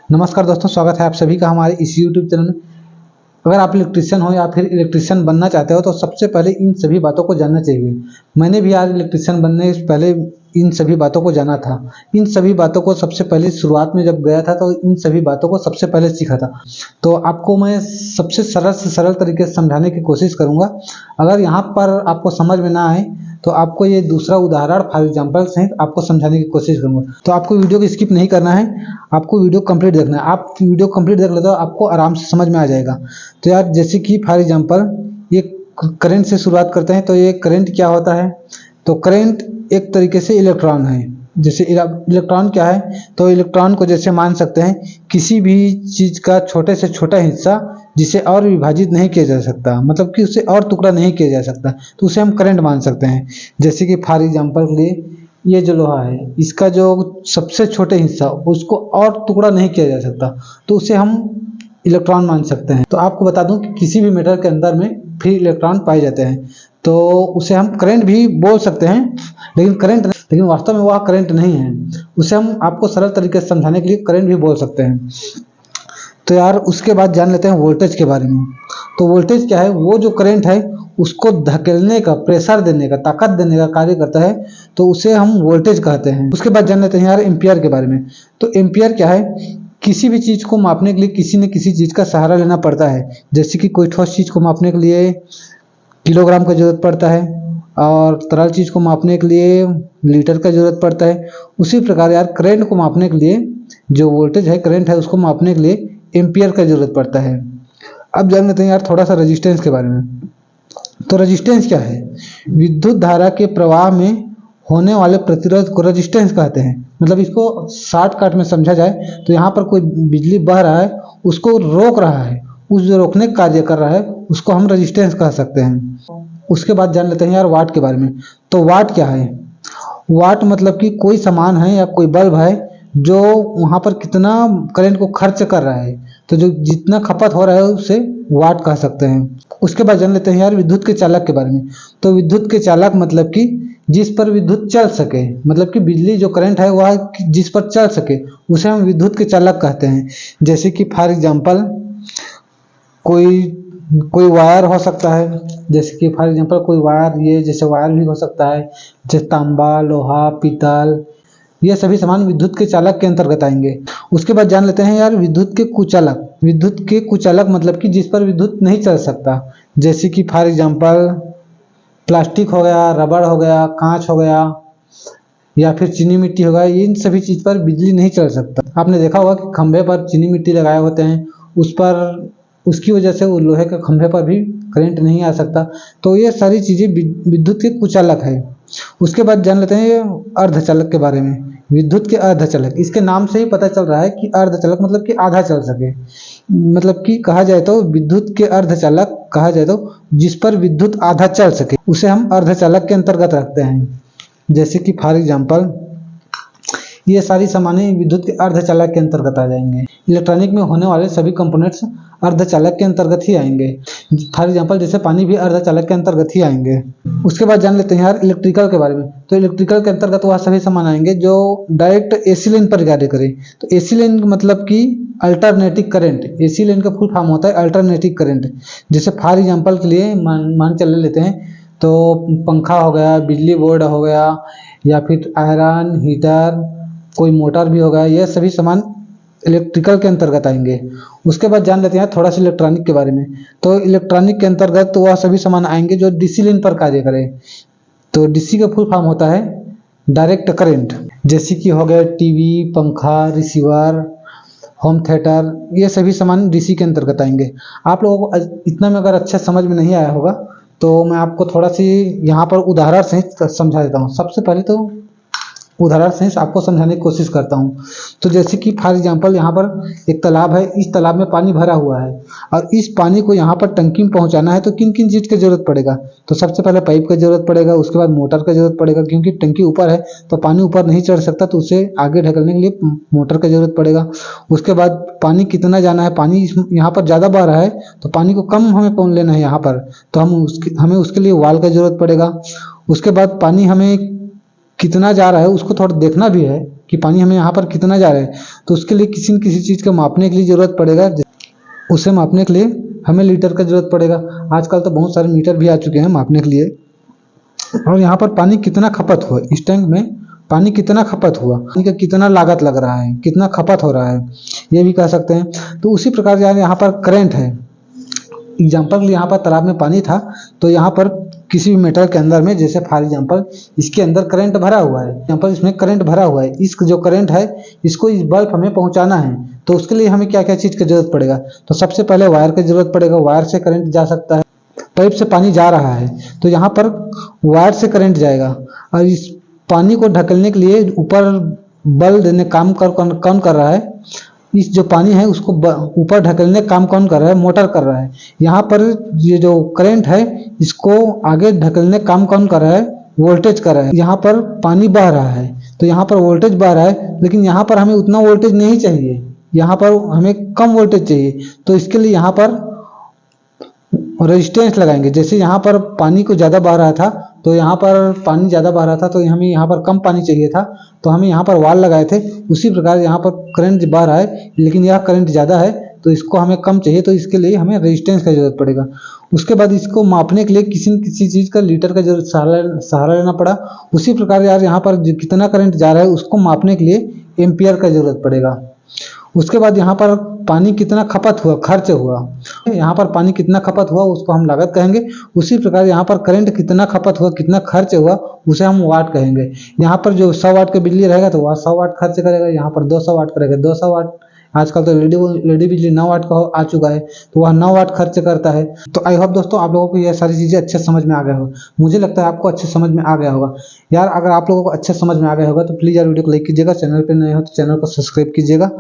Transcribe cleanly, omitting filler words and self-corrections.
नमस्कार दोस्तों, स्वागत है आप सभी का हमारे इस यूट्यूब चैनल में। अगर आप इलेक्ट्रीशियन हो या फिर इलेक्ट्रीशियन बनना चाहते हो तो सबसे पहले इन सभी बातों को जानना चाहिए। मैंने भी आज इलेक्ट्रीशियन बनने से पहले इन सभी बातों को जाना था। इन सभी बातों को सबसे पहले शुरुआत में जब गया था तो इन सभी बातों को सबसे पहले सीखा था। तो आपको मैं सबसे सरल से सरल तरीके से समझाने की कोशिश करूँगा। अगर यहाँ पर आपको समझ में ना आए तो आपको ये दूसरा उदाहरण फॉर एग्जाम्पल सहित आपको समझाने की कोशिश करूँगा। तो आपको वीडियो को स्किप नहीं करना है, आपको वीडियो कंप्लीट देखना है। आप वीडियो कंप्लीट देख लेते हो आपको आराम से समझ में आ जाएगा। तो यार जैसे कि फॉर एग्जाम्पल ये करंट से शुरुआत करते हैं। तो ये करंट क्या होता है? तो करंट एक तरीके से इलेक्ट्रॉन है। जैसे इलेक्ट्रॉन क्या है? तो इलेक्ट्रॉन को जैसे मान सकते हैं किसी भी चीज़ का छोटे से छोटा हिस्सा जिसे और विभाजित नहीं किया जा सकता, मतलब कि उसे और टुकड़ा नहीं किया जा सकता, तो उसे हम करंट मान सकते हैं। जैसे कि फॉर एग्जाम्पल के लिए ये जो लोहा है इसका जो सबसे छोटे हिस्सा उसको और टुकड़ा नहीं किया जा सकता, तो उसे हम इलेक्ट्रॉन मान सकते हैं। तो आपको बता दूं कि किसी भी मेटल के अंदर में फ्री इलेक्ट्रॉन पाए जाते हैं, तो उसे हम करंट भी बोल सकते हैं, लेकिन वास्तव में वह करंट नहीं है। उसे हम आपको सरल तरीके से समझाने के लिए करंट भी बोल सकते हैं। तो यार उसके बाद जान लेते हैं वोल्टेज के बारे में। तो वोल्टेज क्या है? वो जो करंट है उसको धकेलने का, प्रेशर देने का, ताकत देने का कार्य करता है, तो उसे हम वोल्टेज कहते हैं। उसके बाद जान लेते हैं यार एम्पियर के बारे में। तो एम्पियर क्या है? किसी भी चीज़ को मापने के लिए किसी न किसी चीज़ का सहारा लेना पड़ता है। जैसे कि कोई ठोस चीज़ को मापने के लिए किलोग्राम का जरूरत पड़ता है और तरल चीज़ को मापने के लिए लीटर का जरूरत पड़ता है। उसी प्रकार यार करंट को मापने के लिए, जो वोल्टेज है, करंट है, उसको मापने के लिए एम्पियर का जरूरत पड़ता है। अब जान लेते हैं यार थोड़ा सा रेजिस्टेंस के बारे में। तो रेजिस्टेंस क्या है? विद्युत धारा के प्रवाह में होने वाले प्रतिरोध को रेजिस्टेंस कहते हैं। मतलब इसको शॉर्टकट में समझा जाए तो यहाँ पर कोई बिजली बह रहा है, उसको रोक रहा है, उस जो रोकने का कार्य कर रहा है उसको हम रेजिस्टेंस कह सकते हैं। उसके बाद जान लेते हैं यार वाट के बारे में। तो वाट क्या है? वाट मतलब कि कोई सामान है या कोई बल्ब है जो वहाँ पर कितना करंट को खर्च कर रहा है, तो जो जितना खपत हो रहा है उसे वाट कह सकते हैं। उसके बाद जान लेते हैं यार विद्युत के चालक के बारे में। तो विद्युत के चालक मतलब कि जिस पर विद्युत चल सके, मतलब कि बिजली जो करंट है वह जिस पर चल सके उसे हम विद्युत के चालक कहते हैं। जैसे कि फॉर एग्जाम्पल कोई कोई वायर हो सकता है। जैसे कि फॉर एग्जाम्पल कोई वायर, ये जैसे वायर भी हो सकता है, जैसे तांबा, लोहा, पीतल, ये सभी सामान विद्युत के चालक के अंतर्गत आएंगे। उसके बाद जान लेते हैं यार विद्युत के कुचालक। विद्युत के कुचालक मतलब कि जिस पर विद्युत नहीं चल सकता। जैसे कि फॉर एग्जाम्पल प्लास्टिक हो गया, रबड़ हो गया, कांच हो गया या फिर चीनी मिट्टी हो गया, इन सभी चीज़ पर बिजली नहीं चल सकता। आपने देखा होगा कि खंभे पर चीनी मिट्टी लगाए होते हैं, उस पर उसकी वजह से वो लोहे के खंभे पर भी करंट नहीं आ सकता। तो ये सारी चीज़ें विद्युत के कुचालक है। उसके बाद जान लेते हैं अर्धचालक के बारे में। विद्युत के अर्धचालक, इसके नाम से ही पता चल रहा है कि अर्धचालक मतलब कि आधा चल सके। मतलब कि कहा जाए तो विद्युत के अर्धचालक कहा जाए तो जिस पर विद्युत आधा चल सके उसे हम अर्धचालक के अंतर्गत रखते हैं। जैसे कि फॉर एग्जाम्पल ये सारी सामानें विद्युत के अर्धचालक के अंतर्गत आ जाएंगे। इलेक्ट्रॉनिक में होने वाले सभी कंपोनेंट्स अर्धचालक के अंतर्गत ही आएंगे। फॉर एग्जांपल जैसे पानी भी अर्धचालक के अंतर्गत ही आएंगे। उसके बाद जान लेते हैं यार इलेक्ट्रिकल के बारे में। तो इलेक्ट्रिकल के अंतर्गत वह सभी सामान आएंगे जो डायरेक्ट एसी लाइन पर कार्य करें। तो एसी लाइन मतलब कि अल्टरनेटिंग करंट। एसी लाइन का फुल फॉर्म होता है अल्टरनेटिंग करंट। जैसे फॉर एग्जाम्पल के लिए मान चल लेते हैं तो पंखा हो गया, बिजली बोर्ड हो गया या फिर आयरन हीटर, कोई मोटर भी होगा, यह सभी सामान इलेक्ट्रिकल के अंतर्गत आएंगे। उसके बाद जान लेते हैं थोड़ा सा इलेक्ट्रॉनिक के बारे में। तो इलेक्ट्रॉनिक के अंतर्गत वह सभी सामान आएंगे जो डीसी लाइन पर कार्य करें। तो डीसी का फुल फॉर्म होता है डायरेक्ट करंट। जैसे कि हो गया टीवी, पंखा, रिसीवर, होम थिएटर, ये सभी सामान डीसी के अंतर्गत आएंगे। आप लोगों को इतना में अगर अच्छा समझ में नहीं आया होगा तो मैं आपको थोड़ा सी यहाँ पर उदाहरण सहित समझा देता हूँ। सबसे पहले तो उदाहरण से आपको समझाने की कोशिश करता हूँ। तो जैसे कि फॉर एग्जांपल यहाँ पर एक तालाब है, इस तालाब में पानी भरा हुआ है और इस पानी को यहाँ पर टंकी में पहुँचाना है, तो किन किन चीज़ की जरूरत पड़ेगा? तो सबसे पहले पाइप का जरूरत पड़ेगा, उसके बाद मोटर का जरूरत पड़ेगा, क्योंकि टंकी ऊपर है तो पानी ऊपर नहीं चढ़ सकता, तो उसे आगे ढकलने के लिए मोटर का जरूरत पड़ेगा। उसके बाद पानी कितना जाना है, पानी यहाँ पर ज़्यादा बह रहा है तो पानी को कम हमें पहुँच लेना है यहाँ पर, तो हमें उसके लिए वाल का जरूरत पड़ेगा। उसके बाद पानी हमें कितना जा रहा है उसको थोड़ा देखना भी है कि पानी हमें यहाँ पर कितना जा रहा है। तो उसके लिए किसी न किसी चीज़ को मापने के लिए ज़रूरत पड़ेगा। उसे मापने के लिए हमें लीटर का ज़रूरत पड़ेगा। आजकल तो बहुत सारे मीटर भी आ चुके हैं मापने के लिए। और यहाँ पर पानी कितना खपत हुआ, इस टैंक में पानी कितना खपत हुआ, पानी का कितना लागत लग रहा है, कितना खपत हो रहा है, ये भी कह सकते हैं। तो उसी प्रकार से यहाँ पर करंट है। एग्जाम्पल के लिए यहाँ पर तालाब में पानी था, तो यहाँ पर किसी भी मेटल के अंदर में, जैसे फॉर एग्जाम्पल इसके अंदर करंट भरा हुआ है, एग्जाम्पल इसमें करंट भरा हुआ है, इस जो करंट है इसको इस बल्ब हमें पहुंचाना है। तो उसके लिए हमें क्या क्या चीज़ की जरूरत पड़ेगा, तो सबसे पहले वायर की जरूरत पड़ेगा। वायर से करंट जा सकता है। पाइप से पानी जा रहा है तो यहाँ पर वायर से करंट जाएगा। और इस पानी को ढकेलने के लिए ऊपर बल देने काम कौन कर रहा है, इस जो पानी है उसको ऊपर ढकेलने काम कौन कर रहा है, मोटर कर रहा है। यहाँ पर ये जो करंट है इसको आगे ढकेलने काम कौन कर रहा है, वोल्टेज कर रहा है। यहाँ पर पानी बह रहा है तो यहाँ पर वोल्टेज बह रहा है, लेकिन यहाँ पर हमें उतना वोल्टेज नहीं चाहिए, यहाँ पर हमें कम वोल्टेज चाहिए। तो इसके लिए यहाँ पर रेजिस्टेंस लगाएंगे। जैसे यहाँ पर पानी को ज़्यादा बह रहा था, तो यहाँ पर पानी ज़्यादा बह रहा था तो हमें यहाँ पर कम पानी चाहिए था, तो हमें यहाँ पर वाल लगाए थे। उसी प्रकार यहाँ पर करंट बह रहा है लेकिन यह करंट ज़्यादा है तो इसको हमें कम चाहिए, तो इसके लिए हमें रेजिस्टेंस का जरूरत पड़ेगा। उसके बाद इसको मापने के लिए किसी न किसी चीज़ का लीटर का जरूरत सहारा लेना पड़ा। उसी प्रकार यार यहाँ पर कितना करंट जा रहा है उसको मापने के लिए एम्पियर का जरूरत पड़ेगा। उसके बाद यहाँ पर पानी कितना खपत हुआ, खर्च हुआ, यहाँ पर पानी कितना खपत हुआ उसको हम लागत कहेंगे। उसी प्रकार यहाँ पर करंट कितना खपत हुआ, कितना खर्च हुआ, उसे हम वाट कहेंगे। यहाँ पर जो 100 वाट का बिजली रहेगा तो वह 100 वाट खर्च करेगा, यहाँ पर 200 वाट करेगा 200 वाट। आजकल तो लेडी बिजली 9 वाट का आ चुका है तो वह 9 वाट खर्च करता है। तो आई होप दोस्तों आप लोगों को यह सारी चीज़ें अच्छे समझ में आ गया होगा। मुझे लगता है आपको अच्छे समझ में आ गया होगा। यार अगर आप लोगों को अच्छे समझ में आ गया होगा तो प्लीज़ यार वीडियो को लाइक कीजिएगा, चैनल पर नए हो तो चैनल को सब्सक्राइब कीजिएगा।